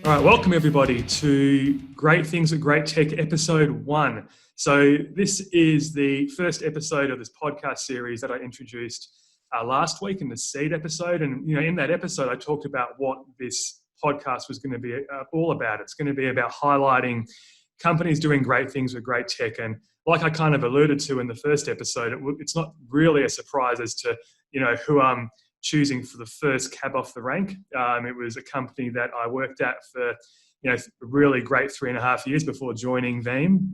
All right, welcome everybody to Great Things with Great Tech, episode 1. So this is the first episode of this podcast series that I introduced last week in the seed episode. And in that episode, I talked about what this podcast was going to be all about. It's going to be about highlighting companies doing great things with great tech. And like I kind of alluded to in the first episode, it's not really a surprise as to who I'm choosing for the first cab off the rank. It was a company that I worked at for a really great 3.5 years before joining Veeam.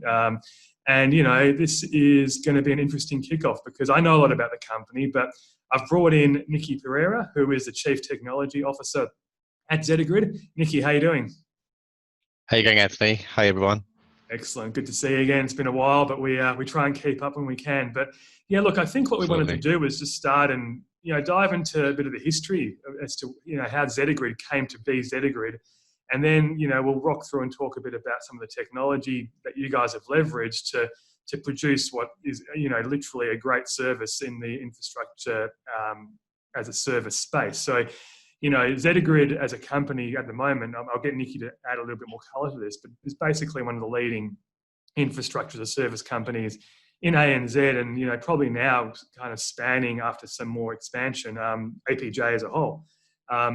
And this is going to be an interesting kickoff because I know a lot about the company, but I've brought in Nicki Pereira, who is the Chief Technology Officer at Zettagrid. Nicki, how are you doing? How you going, Anthony? Hi, everyone. Excellent. Good to see you again. It's been a while, but we try and keep up when we can. But yeah, look, I think what we wanted to do was just start and dive into a bit of the history as to how Zettagrid came to be Zettagrid, and then we'll rock through and talk a bit about some of the technology that you guys have leveraged to produce what is literally a great service in the infrastructure as a service space. So Zettagrid as a company at the moment, I'll get Nicki to add a little bit more colour to this, but it's basically one of the leading infrastructure as a service companies in ANZ, and probably now kind of spanning after some more expansion, APJ as a whole.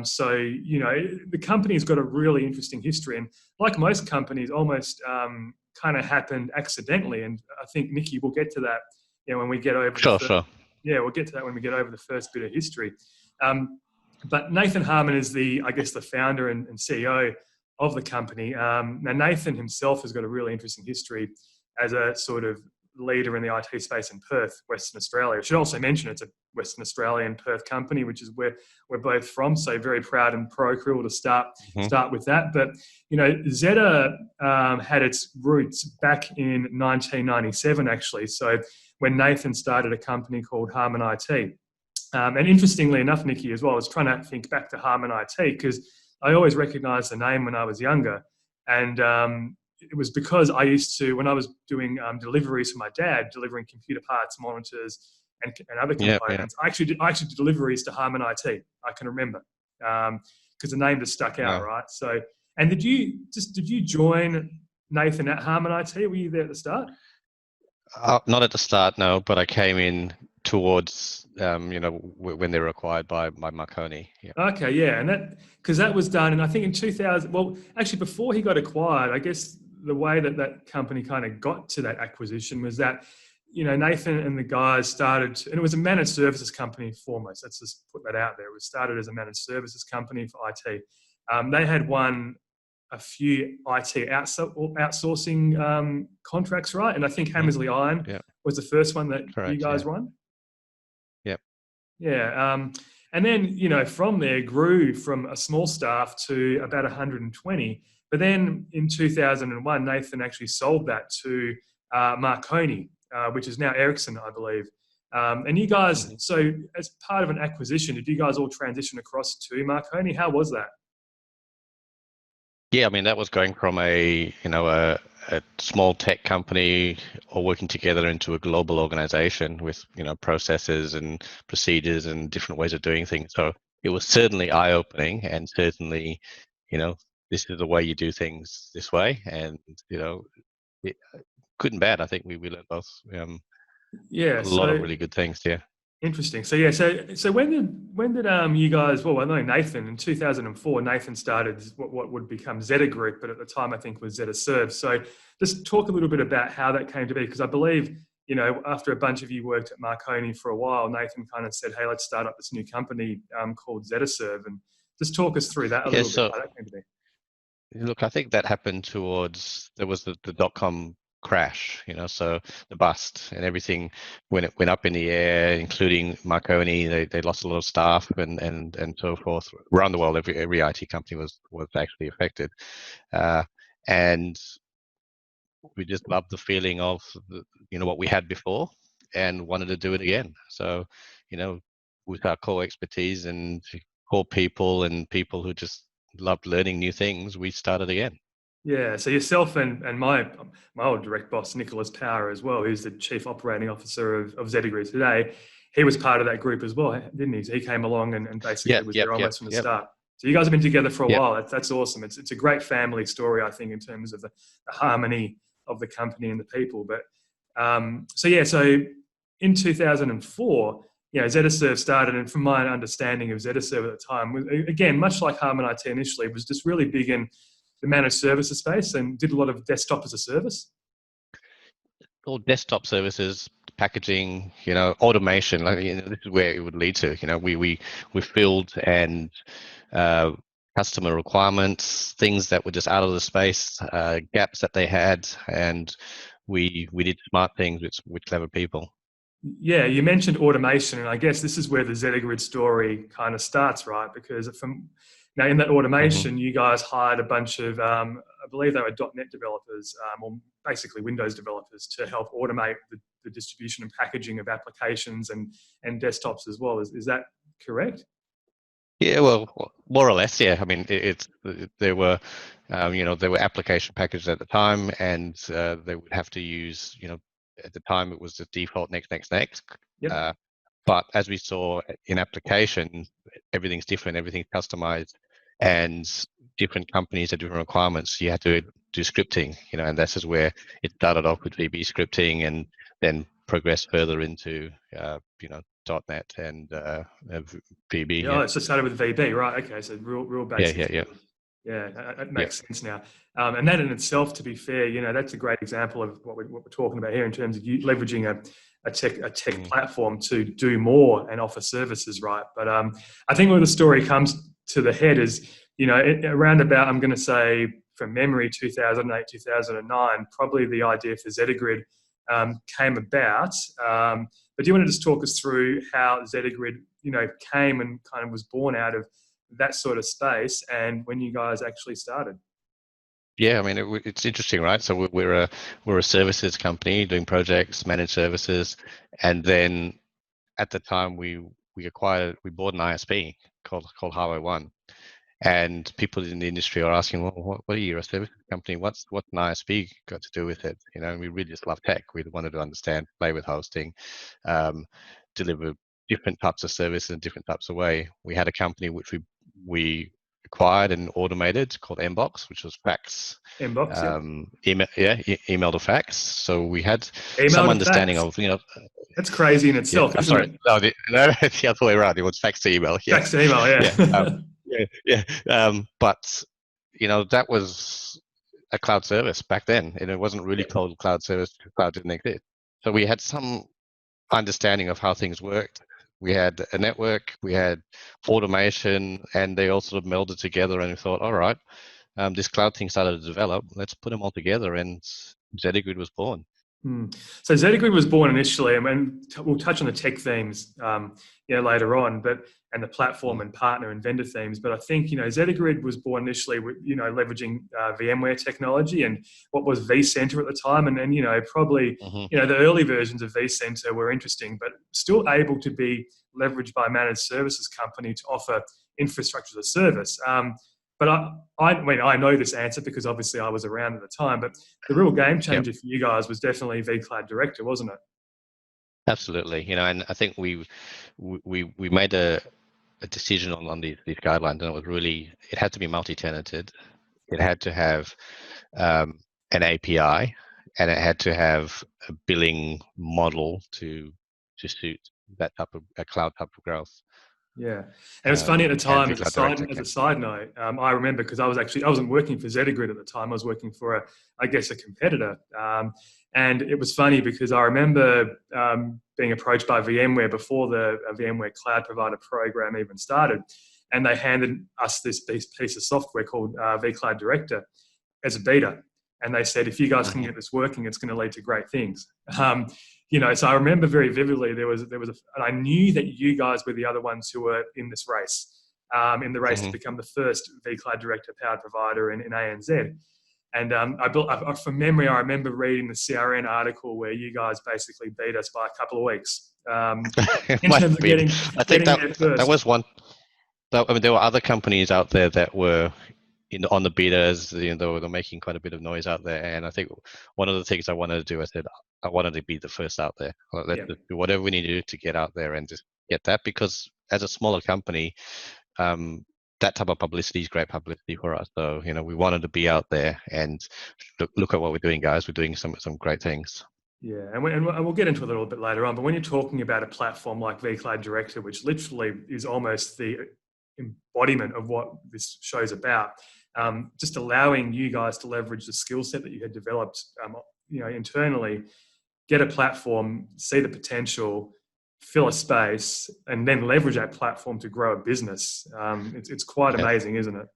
So the company's got a really interesting history, and like most companies, almost kind of happened accidentally. And I think Nicki, we'll get to that when we get over. Sure. Yeah, we'll get to that when we get over the first bit of history. But Nathan Harmon is the founder and CEO of the company. Now Nathan himself has got a really interesting history as a sort of leader in the IT space in Perth, Western Australia. I should also mention it's a Western Australian Perth company, which is where we're both from. So very proud and parochial to start with that. But Zetta had its roots back in 1997, actually. So when Nathan started a company called Harmon IT. And interestingly enough, Nicki, as well, I was trying to think back to Harmon IT because I always recognised the name when I was younger. And it was because I used to, when I was doing deliveries for my dad, delivering computer parts, monitors, and other components, I actually did deliveries to Harmon IT. I can remember because the name just stuck out, right? So, and did you join Nathan at Harmon IT? Were you there at the start? Not at the start, no, but I came in towards when they were acquired by Marconi. Yeah. Okay, yeah, and that was done, and I think in 2000. Well, actually, before he got acquired, I guess the way that company kind of got to that acquisition was that Nathan and the guys started, and it was a managed services company foremost. Let's just put that out there. It was started as a managed services company for IT. They had won a few IT outsourcing contracts, right? And I think Hammersley Iron was the first one that you guys won. Yep. Yeah. And then, from there grew from a small staff to about 120. But then in 2001, Nathan actually sold that to Marconi, which is now Ericsson, I believe. And you guys, so as part of an acquisition, did you guys all transition across to Marconi? How was that? Yeah, I mean, that was going from a small tech company all working together into a global organization with, processes and procedures and different ways of doing things. So it was certainly eye-opening, and certainly, this is the way you do things this way. And, it, good and bad, I think we learned both a lot of really good things, yeah. Interesting. So yeah, so when did you guys? Well, I know Nathan in 2004. Nathan started what would become Zettagrid, but at the time I think was Zettaserve. So just talk a little bit about how that came to be, because I believe after a bunch of you worked at Marconi for a while, Nathan kind of said, "Hey, let's start up this new company called Zettaserve," and just talk us through that a little bit. How that came to be. Look, I think that happened there was the .com crash, so the bust and everything when it went up in the air, including Marconi. They lost a lot of staff and so forth around the world. Every IT company was actually affected, and we just loved the feeling of what we had before and wanted to do it again. So with our core expertise and core people and people who just loved learning new things, we started again. Yeah, so yourself and my old direct boss, Nicholas Power, as well, who's the Chief Operating Officer of Zettagrid today, he was part of that group as well, didn't he? So he came along and basically was there almost from the start. So you guys have been together for a Yeah. while. That's awesome. It's a great family story, I think, in terms of the harmony of the company and the people. But so in 2004, Zetaserve started, and from my understanding of Zetaserve at the time, again, much like Harman IT initially, was just really big in the managed services space and did a lot of desktop as a service. All desktop services, packaging, automation. This is where it would lead to. We filled and customer requirements, things that were just out of the space, gaps that they had, and we did smart things with clever people. Yeah, you mentioned automation, and I guess this is where the Zettagrid story kind of starts, right? Because now in that automation, you guys hired a bunch of, I believe they were .NET developers, or basically Windows developers, to help automate the distribution and packaging of applications and desktops as well. Is that correct? Yeah, well, more or less, yeah. I mean, there were application packages at the time, and they would have to use, at the time it was the default next. Yep. But as we saw in application, everything's different, everything's customized, and different companies have different requirements. You had to do scripting, and this is where it started off with VB scripting, and then progressed further into .NET and VB. Yeah, so it started with VB, right? Okay, so real basics. Yeah. Yeah, that makes sense now. And that in itself, to be fair, that's a great example of what we're talking about here in terms of you leveraging a tech platform to do more and offer services, right? But I think where the story comes to the head is, around about, I'm going to say from memory, 2008, 2009, probably the idea for Zettagrid came about. But do you want to just talk us through how Zettagrid, came and kind of was born out of that sort of space, and when you guys actually started? Yeah, I mean, it's interesting, right? So we're a services company doing projects, managed services, and then at the time we bought an ISP called Highway One, and people in the industry are asking, well, what are you, a service company? What's an ISP got to do with it? And we really just love tech. We wanted to understand, play with hosting, deliver different types of services in different types of way. We had a company which we acquired and automated called Mbox, which was fax. Email to fax. So we had some understanding of, That's crazy in itself, isn't it? No, it's the other way around. It was fax to email. Yeah. Fax to email, yeah. But that was a cloud service back then, and it wasn't really called cloud service. Cloud didn't exist. So we had some understanding of how things worked. We had a network, we had automation, and they all sort of melded together, and we thought, all right, this cloud thing started to develop. Let's put them all together, and Zettagrid was born. So Zettagrid was born initially, and we'll touch on the tech themes later on, and the platform and partner and vendor themes. But I think Zettagrid was born initially with leveraging VMware technology and what was vCenter at the time, and then probably the early versions of vCenter were interesting, but still able to be leveraged by a managed services company to offer infrastructure as a service. But I know this answer because obviously I was around at the time, but the real game changer for you guys was definitely vCloud Director, wasn't it? Absolutely. And I think we made a decision on these guidelines, and it had to be multi-tenanted. It had to have an API, and it had to have a billing model to suit that type of a cloud type of growth. Yeah, and it was funny at the time. As a side note, I remember because I wasn't working for Zettagrid at the time. I was working for a competitor, and it was funny because I remember being approached by VMware before the VMware Cloud Provider Program even started, and they handed us this piece of software called vCloud Director as a beta, and they said, if you guys can get this working, it's going to lead to great things. So I remember very vividly and I knew that you guys were the other ones who were in this race, to become the first vCloud Director powered provider in ANZ. And from memory, I remember reading the CRN article where you guys basically beat us by a couple of weeks. I think that was one. I mean, there were other companies out there that were on the betas. They were making quite a bit of noise out there, and I think one of the things I wanted to do, I said I wanted to be the first out there. Let's do whatever we need to do to get out there and just get that, because as a smaller company, that type of publicity is great publicity for us. So, we wanted to be out there and look at what we're doing, guys. We're doing some great things. Yeah, and we'll get into it a little bit later on, but when you're talking about a platform like vCloud Director, which literally is almost the embodiment of what this show's about, just allowing you guys to leverage the skill set that you had developed internally, get a platform, see the potential, fill a space, and then leverage that platform to grow a business. It's quite amazing, isn't it?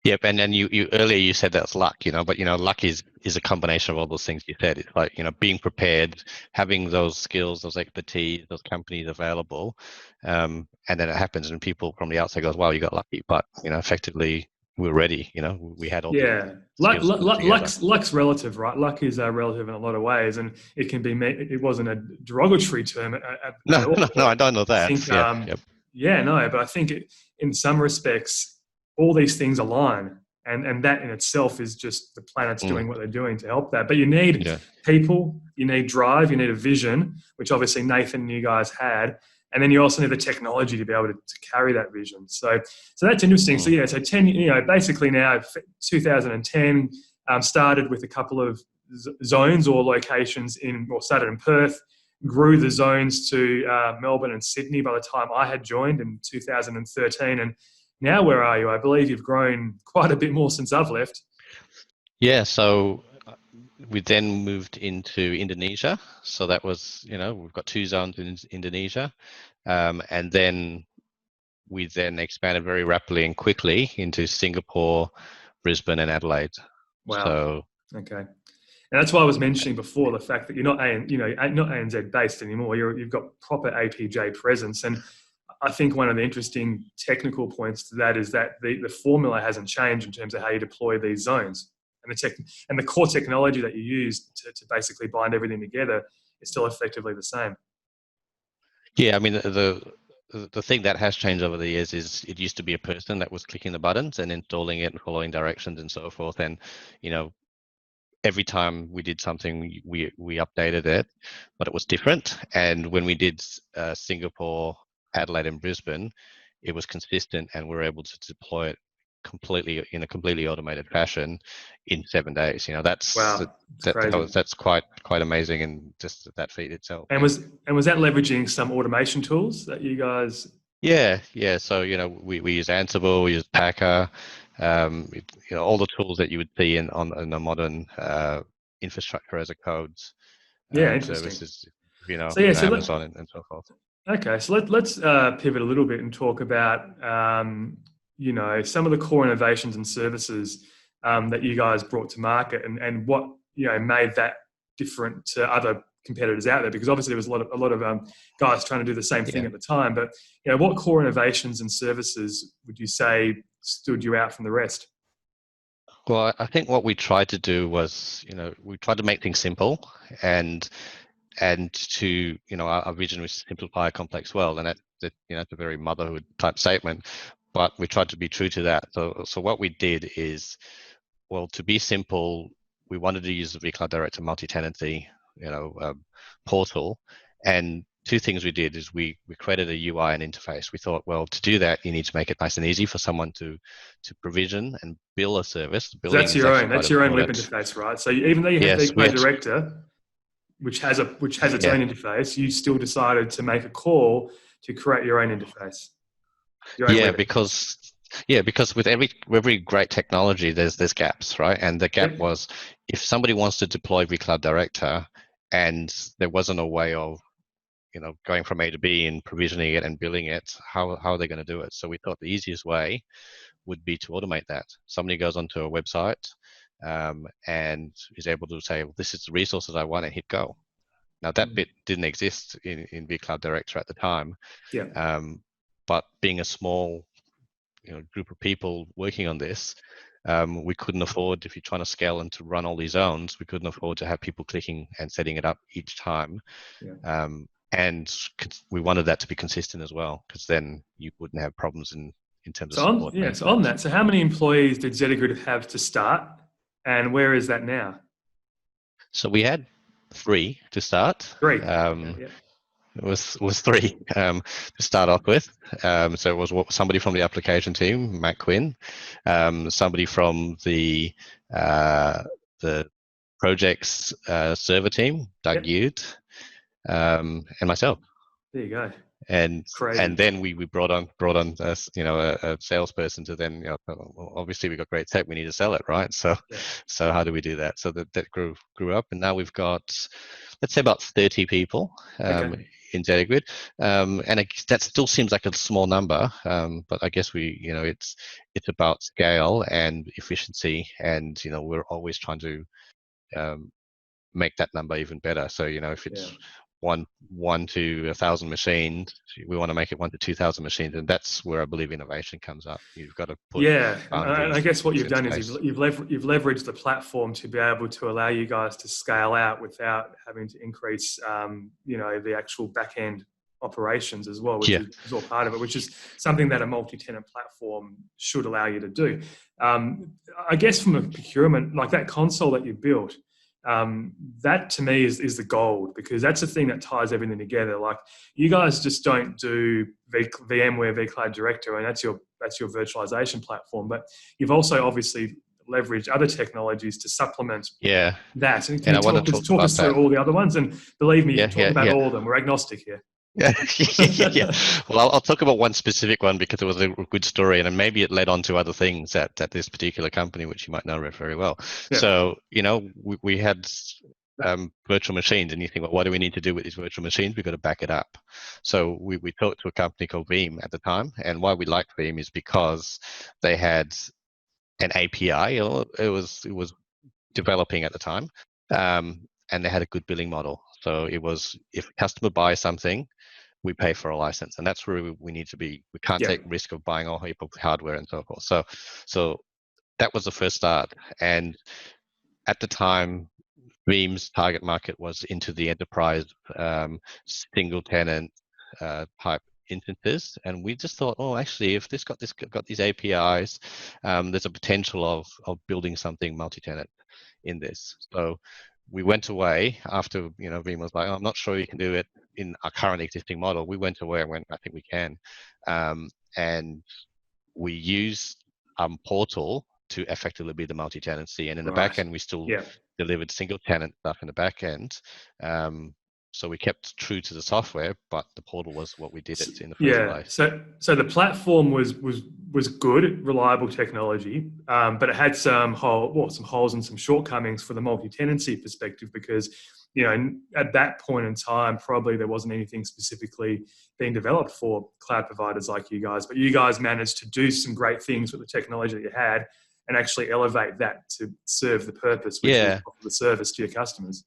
Yep, and then you earlier you said that's luck, but luck is a combination of all those things you said. It's like being prepared, having those skills, those expertise, those companies available, and then it happens, and people from the outside goes, "Wow, you got lucky," but effectively we're ready. We had all the luck's relative, right? Luck is relative in a lot of ways, and it can be. It wasn't a derogatory term at all. No, I don't know that. I think, but I think in some respects, all these things align, and that in itself is just the planets doing what they're doing to help that. But you need people, you need drive, you need a vision, which obviously Nathan and you guys had, and then you also need the technology to be able to carry that vision. So that's interesting. So 10, basically now 2010 started with a couple of zones or locations started in Perth, grew the zones to Melbourne and Sydney by the time I had joined in 2013, and now, where are you? I believe you've grown quite a bit more since I've left. Yeah, so we then moved into Indonesia. So that was, we've got 2 zones in Indonesia. And then we then expanded very rapidly and quickly into Singapore, Brisbane, and Adelaide. Wow. So, okay. And that's why I was mentioning before the fact that you're not ANZ based anymore. You've got proper APJ presence. And I think one of the interesting technical points to that is that the formula hasn't changed in terms of how you deploy these zones, and the core technology that you use to basically bind everything together is still effectively the same. Yeah, I mean the thing that has changed over the years is it used to be a person that was clicking the buttons and installing it and following directions and so forth, and every time we did something, we updated it, but it was different. And when we did Singapore, Adelaide, and Brisbane, it was consistent, and we were able to deploy it in a completely automated fashion in 7 days. That's that's quite amazing, and just that feat itself. And was that leveraging some automation tools that you guys? Yeah. So we use Ansible, we use Packer, all the tools that you would see on a modern infrastructure as a code services, Amazon and so forth. Okay, so let's pivot a little bit and talk about some of the core innovations and services that you guys brought to market, and what made that different to other competitors out there, because obviously there was a lot of guys trying to do the same thing at the time. But what core innovations and services would you say stood you out from the rest? Well, I think what we tried to do was, we tried to make things simple, and to our vision was to simplify a complex world, and that's a very motherhood type statement, but we tried to be true to that. So what we did is, well, to be simple, we wanted to use the vCloud Director multi-tenancy portal, and 2 things we did is we created a UI and interface. We thought, well, to do that, you need to make it nice and easy for someone to provision and build a service. That's your own web interface, right? So even though you have vCloud Director, which has its own interface, you still decided to make a call to create your own interface. Because with every great technology, there's gaps, right? And the gap was, if somebody wants to deploy vCloud Director and there wasn't a way of going from A to B and provisioning it and billing it, how are they going to do it? So we thought the easiest way would be to automate that. Somebody goes onto a website and is able to say, well, this is the resources I want, and hit go. Now that bit didn't exist in vCloud Director at the time. But being a small group of people working on this, we couldn't afford, if you're trying to scale and to run all these zones, we couldn't afford to have people clicking and setting it up each time. And we wanted that to be consistent as well, because then you wouldn't have problems in terms of support. So on that, so how many employees did Zettagrid have to start, and where is that now? So we had 3 to start. 3. It was three to start off with. So it was somebody from the application team, Matt Quinn, somebody from the projects server team, Doug Yep. Youth, and myself. There you go. And Crazy. then we brought on a salesperson to then, well, obviously we got great tech, we need to sell it, right? So Yeah. so how do we do that? So that grew up, and now we've got, let's say, about 30 people Okay. in Zettagrid, and that still seems like a small number, but I guess it's about scale and efficiency, and we're always trying to make that number even better. So if Yeah. it's one to 1,000 machines, we want to make it 1 to 2,000 machines, and that's where I believe innovation comes up. You've got to put Yeah, and I boundaries, guess what things you've into done is place. you've leveraged the platform to be able to allow you guys to scale out without having to increase, the actual back end operations as well, which Yeah, is all part of it, which is something that a multi-tenant platform should allow you to do. I guess from a procurement, like that console that you built, that to me is the gold, because that's the thing that ties everything together. Like, you guys just don't do VMware vCloud Director, and that's your virtualization platform, but you've also obviously leveraged other technologies to supplement yeah, that. And can and you I want to talk talk talk about us through that. all the other ones? And believe me, Yeah, talk yeah, about yeah. all of them. We're agnostic here. Yeah, yeah. Well, I'll talk about one specific one because it was a good story, and then maybe it led on to other things at this particular company, which you might know very well. Yeah, So, we had virtual machines, and you think, well, what do we need to do with these virtual machines? We've got to back it up. So we talked to a company called Veeam at the time, and why we liked Veeam is because they had an API. It was developing at the time, and they had a good billing model. So it was, if a customer buys something, we pay for a license, and that's where we need to be. We can't yeah, take risk of buying all heap of hardware and so forth. So that was the first start, and at the time, Veeam's target market was into the enterprise single tenant type instances, and we just thought, oh, actually, if this got these APIs, there's a potential of building something multi-tenant in this. So we went away after Veeam was like, oh, I'm not sure you can do it in our current existing model. We went away and went, I think we can, and we used Portal to effectively be the multi-tenancy, and in the back right. end we still Yeah. delivered single tenant stuff in the back end. So we kept true to the software, but the portal was what we did it in the first Yeah, place. so the platform was good, reliable technology, but it had some holes and some shortcomings for the multi-tenancy perspective, because at that point in time, probably there wasn't anything specifically being developed for cloud providers like you guys. But you guys managed to do some great things with the technology that you had, and actually elevate that to serve the purpose, which was Yeah, offer the service to your customers.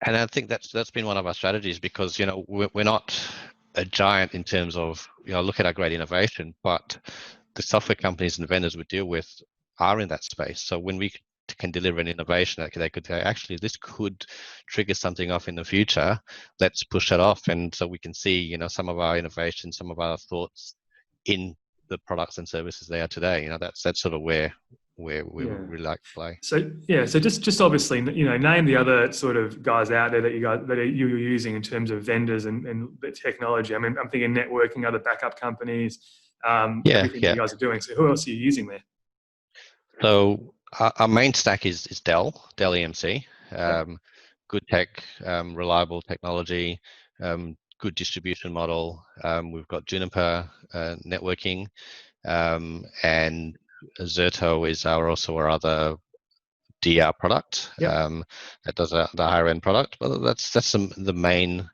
and I think that's been one of our strategies, because we're not a giant in terms of look at our great innovation, but the software companies and vendors we deal with are in that space. So when we can deliver an innovation that they could say, actually, this could trigger something off in the future, let's push that off. And so we can see some of our innovation, some of our thoughts in the products and services they are today. That's sort of where we Yeah. really like to play. So just obviously, name the other sort of guys out there that you're using in terms of vendors and the technology. I mean, I'm thinking networking, other backup companies, Yeah, everything that yeah. you guys are doing. So who else are you using there? So our main stack is Dell EMC. Yep. Good tech, reliable technology, good distribution model. We've got Juniper networking, and Zerto is also our other DR product Yep. that does the higher end product. But that's the main,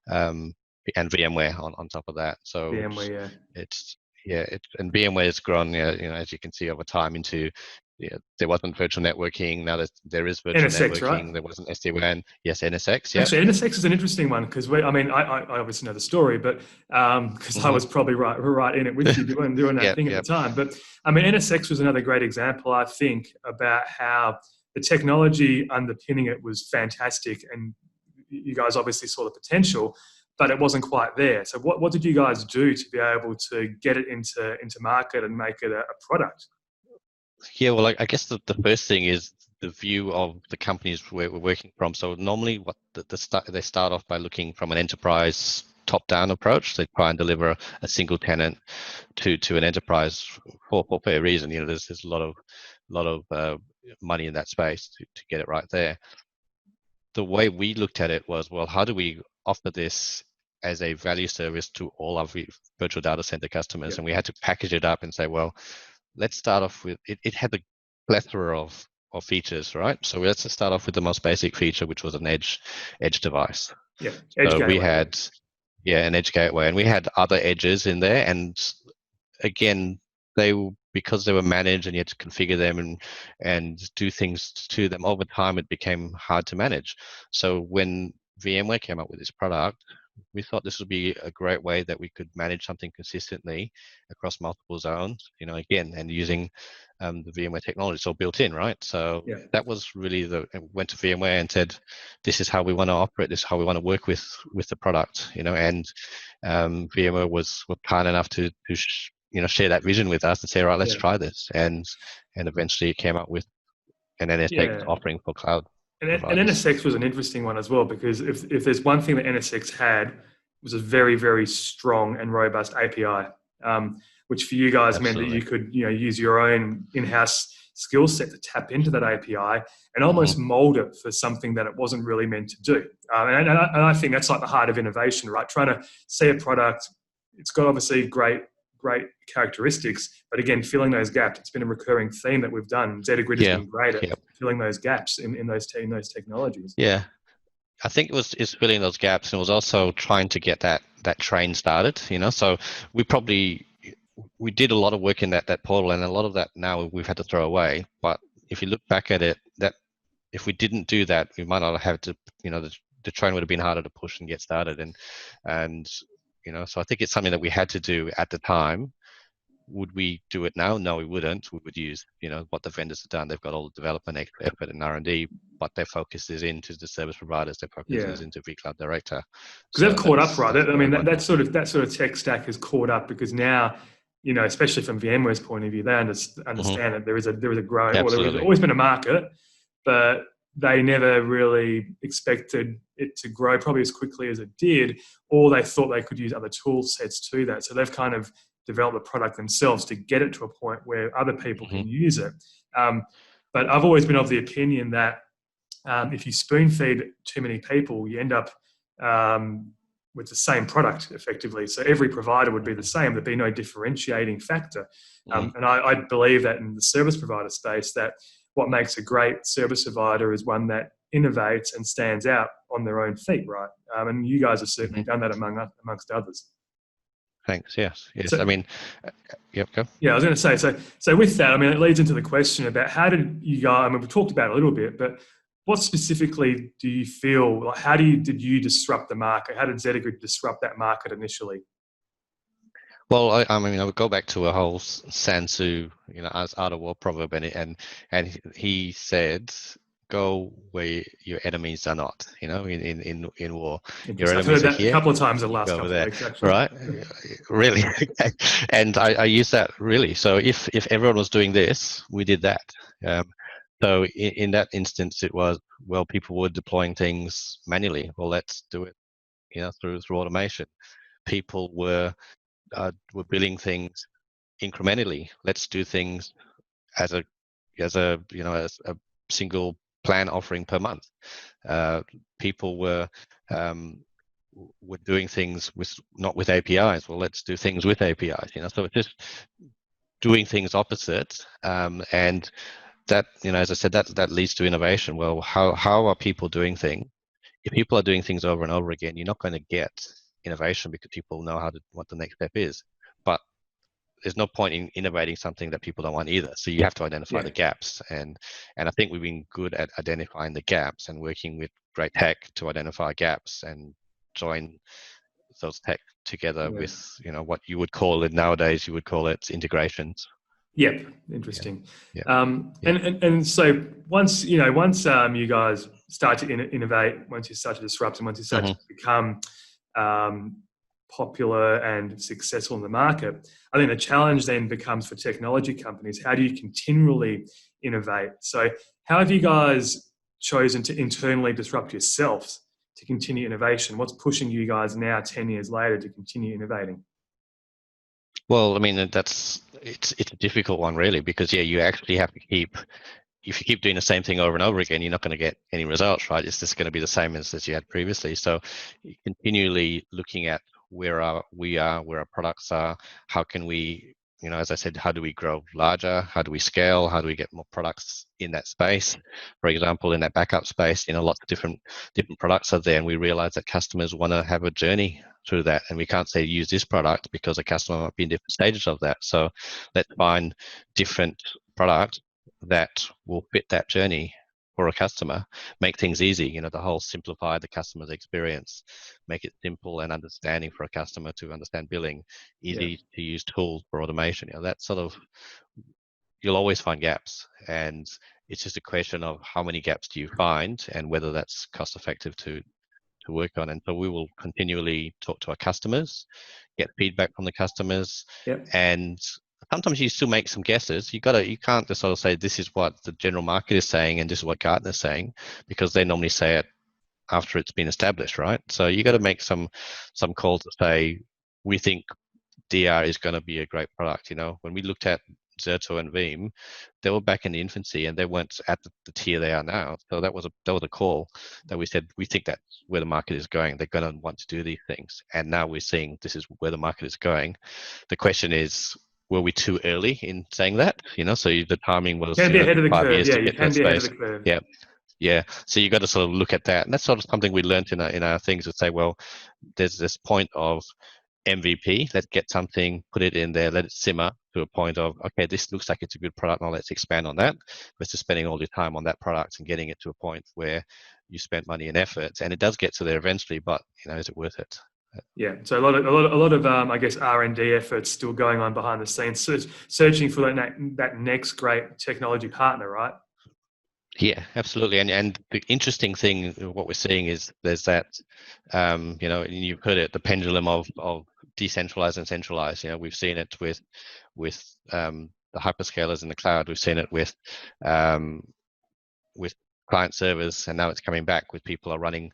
and VMware on top of that. So VMware. Yeah. it's and VMware has grown, as you can see, over time into, there wasn't virtual networking. Now there is virtual NSX, right? networking. There wasn't SD-WAN. Yes, NSX. Yeah. Actually, NSX is an interesting one, because I obviously know the story, but because I Hmm. was probably right in it with you doing that Yeah, thing at yeah. the time. But I mean, NSX was another great example, I think, about how the technology underpinning it was fantastic, and you guys obviously saw the potential, but it wasn't quite there. So what did you guys do to be able to get it into market and make it a product? Yeah, well, I guess the first thing is the view of the companies we're working from. So normally, what they start off by looking from an enterprise top-down approach. They try and deliver a single tenant to an enterprise for a reason. You know, there's a lot of money in that space to get it right there. The way we looked at it was, well, how do we offer this as a value service to all our virtual data center customers? Yep. And we had to package it up and say, well, let's start off with it. It had a plethora of features, right? So let's just start off with the most basic feature, which was an edge device. Yeah, edge so gateway. We had an edge gateway, and we had other edges in there. And again, because they were managed and you had to configure them and do things to them over time, it became hard to manage. So when VMware came up with this product, we thought this would be a great way that we could manage something consistently across multiple zones, you know, again, and using the VMware technology. It's all built in, right? So that was really went to VMware and said, this is how we want to operate, this is how we want to work with the product, you know, and VMware were kind enough to share that vision with us and say, all right, let's try this. And eventually it came up with an NSX offering for cloud. And NSX was an interesting one as well, because if there's one thing that NSX had, it was a very, very strong and robust API, which for you guys meant that you could use your own in-house skill set to tap into that API and almost mold it for something that it wasn't really meant to do. And I think that's like the heart of innovation, right? Trying to see a product, it's got obviously great characteristics, but again, filling those gaps. It's been a recurring theme that we've done. Zettagrid has been great at filling those gaps in those technologies. Yeah, I think it's filling those gaps, and it was also trying to get that train started. You know, so we did a lot of work in that portal, and a lot of that now we've had to throw away. But if you look back at it, that if we didn't do that, we might not have to. You know, the train would have been harder to push and get started, and you know, so I think it's something that we had to do at the time. Would we do it now? No, we wouldn't. We would use, what the vendors have done. They've got all the development effort and R&D, but their focus is into the service providers. Their focus is into vCloud Director. Because they've caught up, right? I mean, that sort of tech stack has caught up, because now, especially from VMware's point of view, they understand that there is a growing, or there's always been a market, but they never really expected it to grow probably as quickly as it did, or they thought they could use other tool sets to that. So they've kind of developed the product themselves to get it to a point where other people can use it. But I've always been of the opinion that if you spoon feed too many people, you end up with the same product effectively. So every provider would be the same. There'd be no differentiating factor. And I believe that in the service provider space, that what makes a great service provider is one that innovates and stands out on their own feet, right? And you guys have certainly done that amongst others. Thanks. Yes. So, I mean, go. Yeah, I was going to say, so with that, I mean, it leads into the question about how did you guys, I mean, we talked about it a little bit, but what specifically do you feel, like how did you disrupt the market? How did Zettagrid disrupt that market initially? Well, I mean, I would go back to a whole Sansu, as out of war proverb, and he said, "Go where your enemies are not." In war, your I've heard that a couple of times in the last couple of weeks, actually. Right? Really? And I use that really. So if everyone was doing this, we did that. So in that instance, it was, well, people were deploying things manually. Well, let's do it, through automation. People were building things incrementally. Let's do things as a single plan offering per month. People were doing things not with APIs. Well, let's do things with APIs. So it's just doing things opposite, and that, as I said, that leads to innovation. Well, how are people doing things? If people are doing things over and over again, you're not going to get innovation, because people know what the next step is. But there's no point in innovating something that people don't want either. So you have to identify the gaps, and I think we've been good at identifying the gaps and working with great tech to identify gaps and join those tech together with what you would call it nowadays. You would call it integrations. Yep, interesting. And so once you guys start to innovate, once you start to disrupt, and once you start to become popular and successful in the market, I think the challenge then becomes for technology companies, how do you continually innovate? So how have you guys chosen to internally disrupt yourselves to continue innovation? What's pushing you guys now, 10 years later, to continue innovating? Well, I mean, it's a difficult one really, because you actually have to keep, if you keep doing the same thing over and over again, you're not going to get any results, right? It's just going to be the same as you had previously. So continually looking at where our products are, how can we, as I said, how do we grow larger? How do we scale? How do we get more products in that space? For example, in that backup space, lots of different products are there, and we realize that customers want to have a journey through that, and we can't say use this product because a customer might be in different stages of that. So let's find different products that will fit that journey for a customer, make things easy, the whole simplify the customer's experience, make it simple and understanding for a customer to understand billing, easy to use tools for automation. That sort of, you'll always find gaps, and it's just a question of how many gaps do you find and whether that's cost effective to work on. And so we will continually talk to our customers, get feedback from the customers, and sometimes you still make some guesses. You can't just sort of say this is what the general market is saying and this is what Gartner's saying, because they normally say it after it's been established, right? So you got to make some calls to say we think DR is going to be a great product. When we looked at Zerto and Veeam, they were back in the infancy and they weren't at the tier they are now. So that was a call that we said we think that's where the market is going. They're going to want to do these things, and now we're seeing this is where the market is going. The question is, were we too early in saying that? So the timing was be ahead of the 5 curve. years to get to that space. Yeah. So you got to sort of look at that, and that's sort of something we learned in our things. To say, well, there's this point of MVP. Let's get something, put it in there, let it simmer to a point of, okay, this looks like it's a good product. Now let's expand on that. Versus spending all your time on that product and getting it to a point where you spent money and effort, and it does get to there eventually. But is it worth it? Yeah, so a lot of I guess R&D efforts still going on behind the scenes, searching for that next great technology partner, right? Yeah, absolutely. And the interesting thing, what we're seeing is there's that, you've heard it, the pendulum of decentralized and centralized. We've seen it with the hyperscalers in the cloud. We've seen it with client servers, and now it's coming back with people are running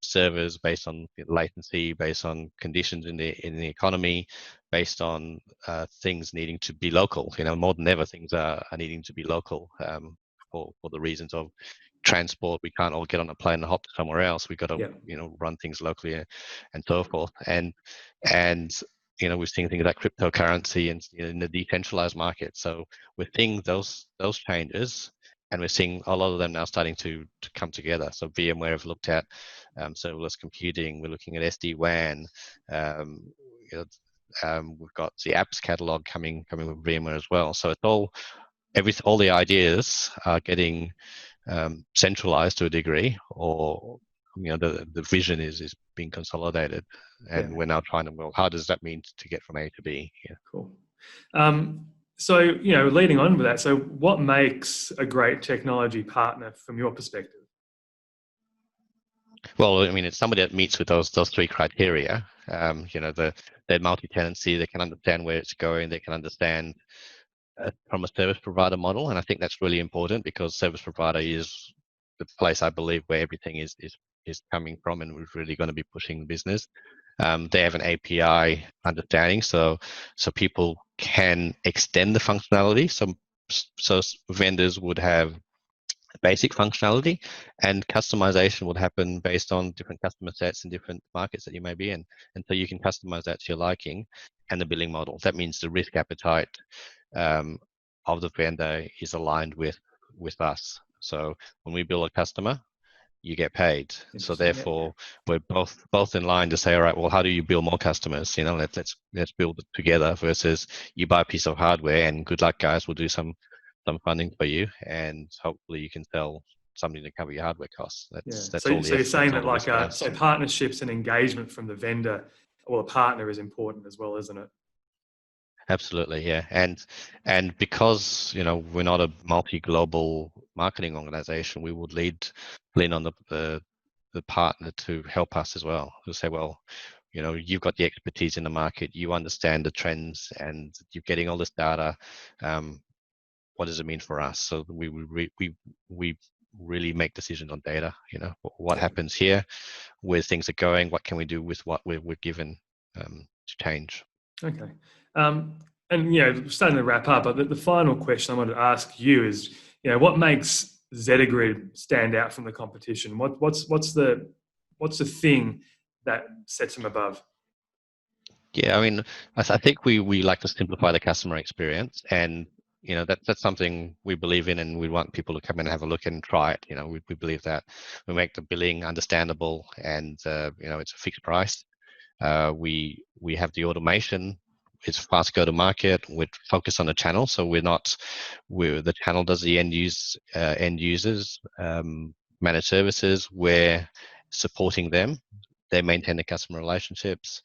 servers based on latency, based on conditions in the economy, based on things needing to be local. More than ever, things are needing to be local for the reasons of transport. We can't all get on a plane and hop to somewhere else. We've got to run things locally and so forth. And we've seen things like cryptocurrency and in the decentralized market. So we're seeing those changes, and we're seeing a lot of them now starting to come together. So VMware have looked at serverless computing. We're looking at SD-WAN. We've got the apps catalog coming with VMware as well. So it's all the ideas are getting centralized to a degree, or the vision is being consolidated, and we're now trying to, well, how does that mean to get from A to B? Cool. So leading on with that, so what makes a great technology partner from your perspective? Well, I mean, it's somebody that meets with those three criteria. They're multi-tenancy. They can understand where it's going. They can understand from a service provider model, and I think that's really important, because service provider is the place, I believe, where everything is coming from, and we're really going to be pushing the business. They have an API understanding, so people can extend the functionality. So vendors would have basic functionality, and customization would happen based on different customer sets and different markets that you may be in, and so you can customize that to your liking. And the billing model, that means the risk appetite of the vendor is aligned with us. So when we bill a customer, you get paid. So therefore, we're both in line to say, all right, well, how do you bill more customers? Let's build it together, versus you buy a piece of hardware and good luck, guys, we'll do some funding for you, and hopefully you can sell something to cover your hardware costs. That's all. So you're saying that so partnerships and engagement from the vendor or the partner is important as well, isn't it? Absolutely, yeah. And because we're not a multi-global marketing organization, we would lean on the partner to help us as well. To say, well, you've got the expertise in the market, you understand the trends, and you're getting all this data. What does it mean for us? So we really make decisions on data. What happens here, where things are going, what can we do with what we're given to change. Okay. And starting to wrap up, but the final question I want to ask you is, what makes Zettagrid stand out from the competition? What's the thing that sets them above? Yeah, I mean, I think we like to simplify the customer experience, and that's something we believe in, and we want people to come in and have a look and try it. We believe that we make the billing understandable, and it's a fixed price. We have the automation. It's fast go to market. We're focused on the channel, so the channel does the end users managed services. We're supporting them. They maintain the customer relationships.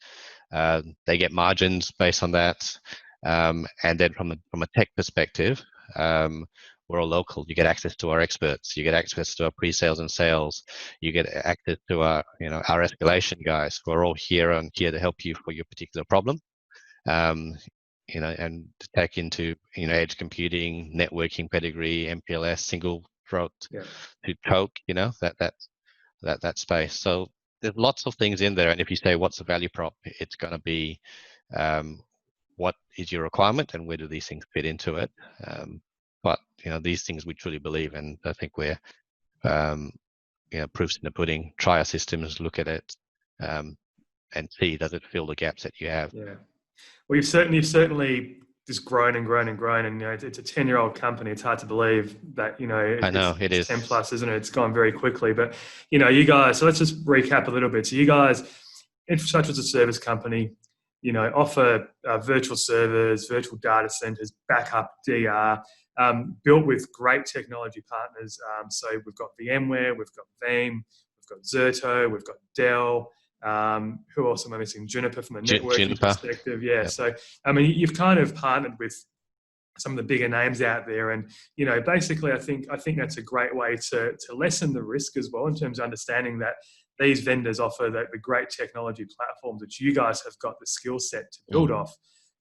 They get margins based on that. And then from a tech perspective, we're all local. You get access to our experts. You get access to our pre-sales and sales. You get access to our escalation guys who are all here to help you for your particular problem. And to take into edge computing, networking pedigree, MPLS, single throat to choke. That space. So there's lots of things in there, and if you say what's the value prop, it's going to be what is your requirement and where do these things fit into it. But these things we truly believe, and I think we're proofs in the pudding. Try our systems, look at it, and see does it fill the gaps that you have. Yeah. Well, you've certainly just grown and grown and grown, and it's a 10-year-old company. It's hard to believe that I know it is 10 plus, isn't it? It's gone very quickly, but you guys. So let's just recap a little bit. So you guys, infrastructure as a service company, offer virtual servers, virtual data centers, backup DR, built with great technology partners. So we've got VMware, we've got Veeam, we've got Zerto, we've got Dell. Who else am I missing? Juniper from the networking perspective. Yeah. Yep. So, I mean, you've kind of partnered with some of the bigger names out there, and basically, I think that's a great way to lessen the risk as well in terms of understanding that these vendors offer the great technology platforms that you guys have got the skill set to build off,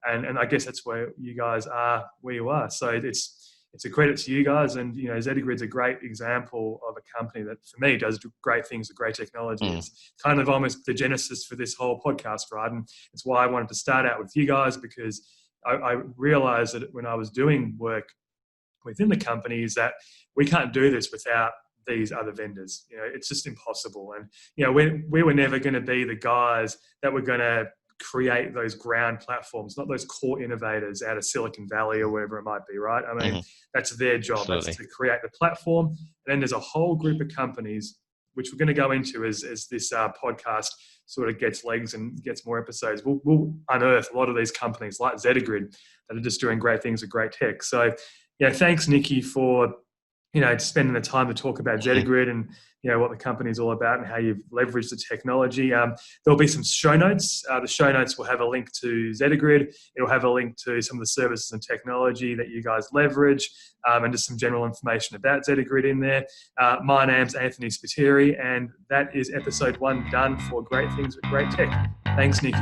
and I guess that's where you guys are where you are. So it's a credit to you guys, and Zettagrid's a great example of a company that, for me, does great things with great technology. It's kind of almost the genesis for this whole podcast, right? And it's why I wanted to start out with you guys, because I realized that when I was doing work within the company is that we can't do this without these other vendors. It's just impossible. And we were never going to be the guys that were going to create those ground platforms, not those core innovators out of Silicon Valley or wherever it might be, right? I mean, that's their job. That's to create the platform. And then there's a whole group of companies, which we're going to go into as this podcast sort of gets legs and gets more episodes. We'll unearth a lot of these companies like Zettagrid that are just doing great things with great tech. So, thanks, Nicki, for spending the time to talk about Zettagrid and what the company is all about and how you've leveraged the technology. There'll be some show notes. The show notes will have a link to Zettagrid. It'll have a link to some of the services and technology that you guys leverage, and just some general information about Zettagrid in there. My name's Anthony Spiteri, and that is episode 1 done for Great Things with Great Tech. Thanks, Nicki.